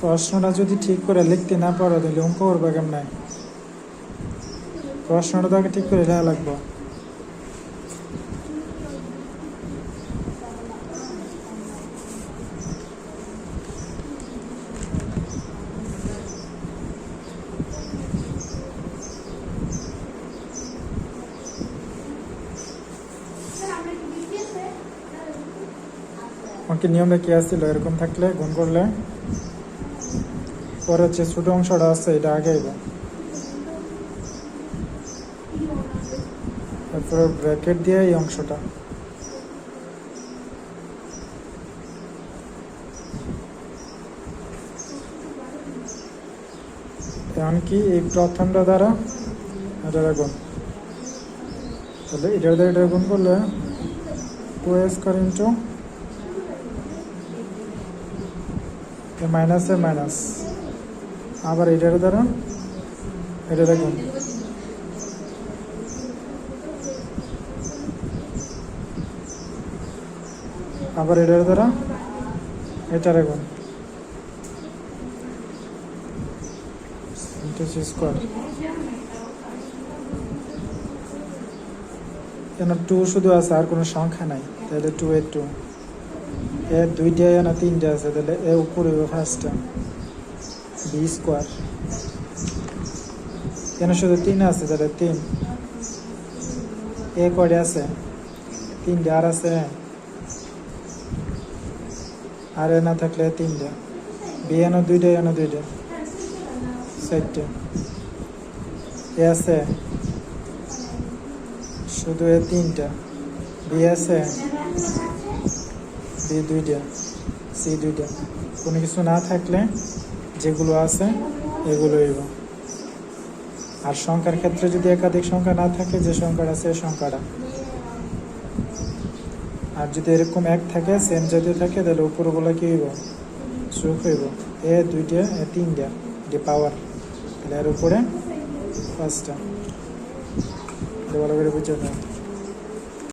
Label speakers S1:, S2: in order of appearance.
S1: প্রশ্নটা যদি ঠিক করে লিখতে না পারো তাহলে অঙ্ক করবে কেমন? প্রশ্নটা তো আগে ঠিক করে লেখা লাগবে। অঙ্কের নিয়মটা কি আসছিল? এরকম থাকলে গুণ করলে পরে যে ছোট অংশটা আছে এটা আগে আইব, তারপরে ব্র্যাকেট দিয়ে এই অংশটা। এমনকি এই প্রথমটা দ্বারা এটা গুণ, তাহলে এটার দ্বারা এটা গুণ করলে 2a² ইন্টু মাইনাসে মাইনাস, আবার এটার দ্বারা এটা গুণ, আবার এটার দ্বারা এটারে গুণ, স্কোয়ার। কেন 2 শুধু আছে, আর কোনো সংখ্যা নাই, তাহলে 2a²। এ দুইটা না তিনটা আছে, তাহলে এ উপরে ফার্স্টটা b²। কেন শুধু 3 আছে, তাহলে 3। এ কয়টা আছে? 3টা। আর আছে আর এ না থাকলে 3টা। বি এন 2টা, এন 2টা, 4টা। এ আছে শুধু এ 3টা। বি আছে বি 2টা, সি 2টা। কোনো কিছু না থাকলে যেগুলো আছে এগুলো হইব। আর সংখ্যার ক্ষেত্রে যদি একাধিক সংখ্যা না থাকে, যে সংখ্যাটা আছে এই সংখ্যাটা। আর যদি এরকম এক থাকে, সেম জাতীয় থাকে, তাহলে উপরগুলো কি হইব? যোগ হইব। এ 2টা, এ 3টা, যে পাওয়ার, তাহলে এর উপরে ফার্স্টটা। ভালো করে বুঝে